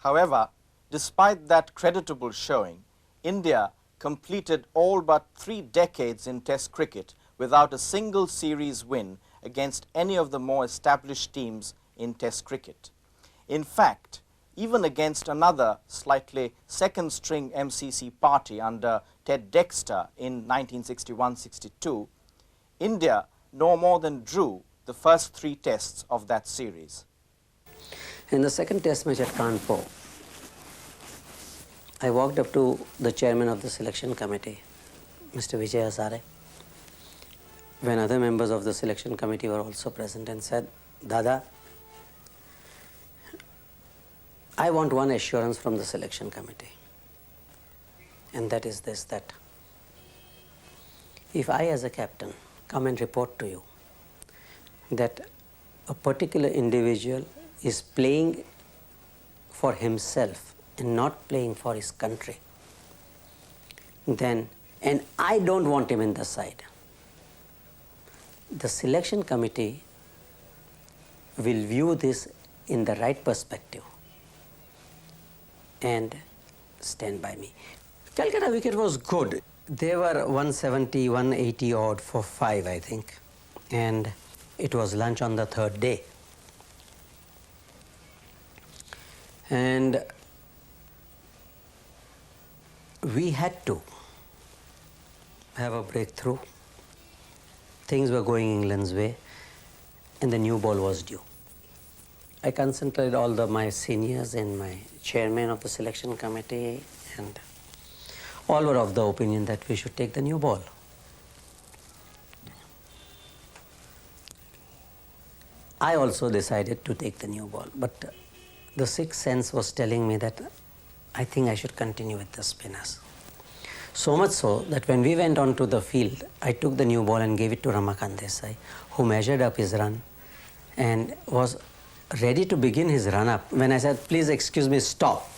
However, despite that creditable showing, India completed all but 3 decades in Test cricket without a single series win against any of the more established teams in Test cricket. In fact, even against another slightly second-string MCC party under Ted Dexter in 1961-62, India no more than drew the first 3 tests of that series. In the second test match at Kanpur, I walked up to the chairman of the selection committee, Mr. Vijay Hazare, when other members of the selection committee were also present, and said, "Dada, I want one assurance from the selection committee, and that is this, that if I as a captain come and report to you that a particular individual is playing for himself and not playing for his country, then, and I don't want him in the side, the selection committee will view this in the right perspective and stand by me." Calcutta wicket was good. They were 170, 180 odd for 5, I think. And it was lunch on the 3rd day. And we had to have a breakthrough. Things were going England's way, and the new ball was due. I concentrated all my seniors and my chairman of the selection committee, and all were of the opinion that we should take the new ball. I also decided to take the new ball, but the sixth sense was telling me that I think I should continue with the spinners. So much so that when we went onto the field, I took the new ball and gave it to Ramakant Desai, who measured up his run and was ready to begin his run up. When I said, "Please excuse me, stop,"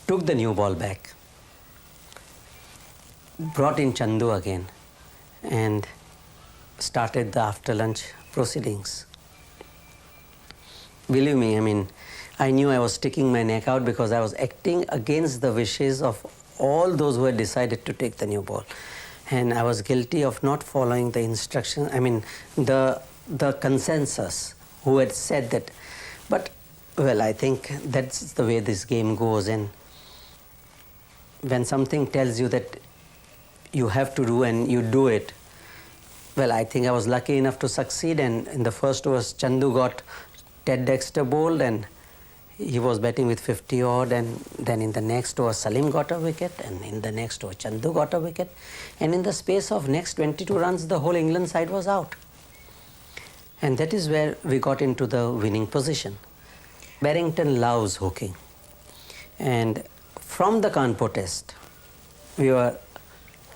took the new ball back, brought in Chandu again, and started the after lunch proceedings. Believe me, I knew I was sticking my neck out because I was acting against the wishes of all those who had decided to take the new ball. And I was guilty of not following the instructions, the consensus who had said that. But, well, I think that's the way this game goes. And when something tells you that you have to do and you do it, well, I think I was lucky enough to succeed. And in the first overs, Chandu got Ted Dexter bowled, and he was batting with 50 odd, and then in the next over Salim got a wicket, and in the next over Chandu got a wicket, and in the space of next 22 runs the whole England side was out. And that is where we got into the winning position. Barrington loves hooking, and from the Kanpur test we were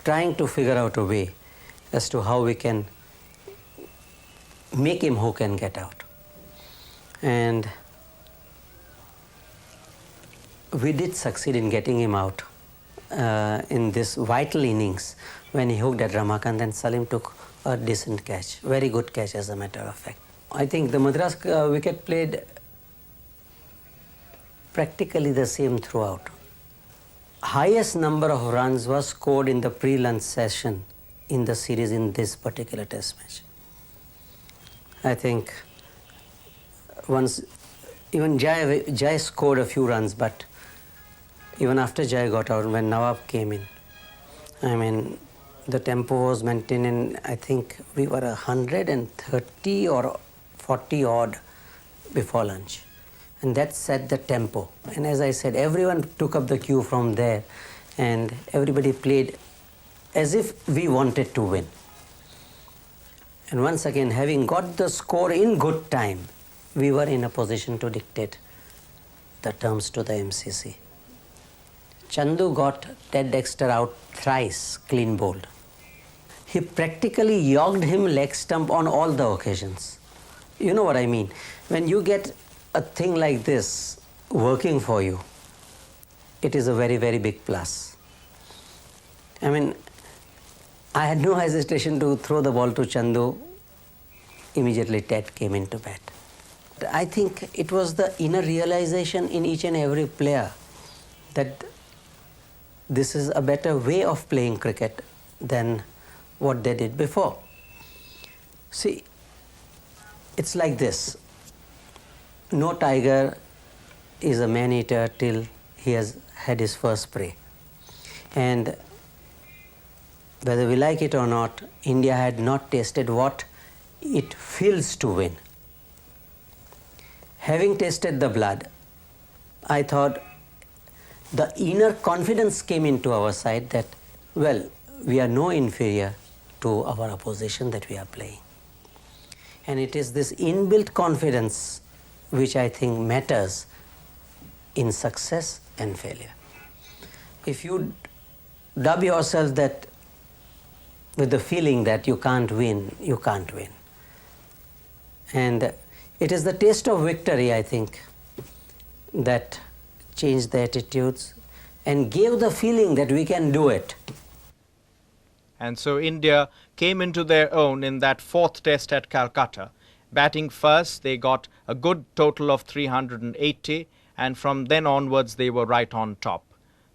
trying to figure out a way as to how we can make him hook and get out. And we did succeed in getting him out in this vital innings when he hooked at Ramakant, and Salim took a decent catch, very good catch as a matter of fact. I think the Madras wicket played practically the same throughout. Highest number of runs was scored in the pre-lunch session in the series in this particular test match. I think once even Jai scored a few runs, but even after Jai got out, when Nawab came in, the tempo was maintained, and I think we were 130 or 40 odd before lunch. And that set the tempo. And as I said, everyone took up the cue from there, and everybody played as if we wanted to win. And once again, having got the score in good time, we were in a position to dictate the terms to the MCC. Chandu got Ted Dexter out thrice, clean bowled. He practically yogged him leg stump on all the occasions. You know what I mean? When you get a thing like this working for you, it is a very, very big plus. I had no hesitation to throw the ball to Chandu. Immediately Ted came into bat. I think it was the inner realization in each and every player that this is a better way of playing cricket than what they did before. See, it's like this. No tiger is a man-eater till he has had his first prey. And whether we like it or not, India had not tasted what it feels to win. Having tasted the blood, I thought the inner confidence came into our side that, well, we are no inferior to our opposition that we are playing. And it is this inbuilt confidence which I think matters in success and failure. If you dub yourself that with the feeling that you can't win, you can't win. And it is the taste of victory, I think, that changed the attitudes and gave the feeling that we can do it. And so India came into their own in that fourth test at Calcutta. Batting first, they got a good total of 380, and from then onwards they were right on top.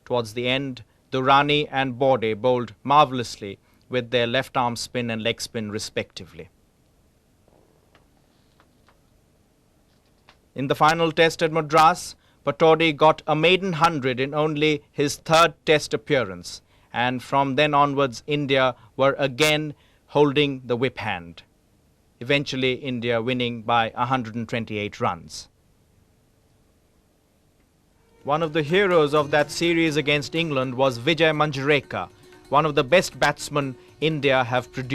Towards the end, Durrani and Borde bowled marvellously with their left arm spin and leg spin respectively. In the final test at Madras, Patodi got a maiden 100 in only his third test appearance, and from then onwards India were again holding the whip hand. Eventually India winning by 128 runs. One of the heroes of that series against England was Vijay Manjrekar, one of the best batsmen India have produced.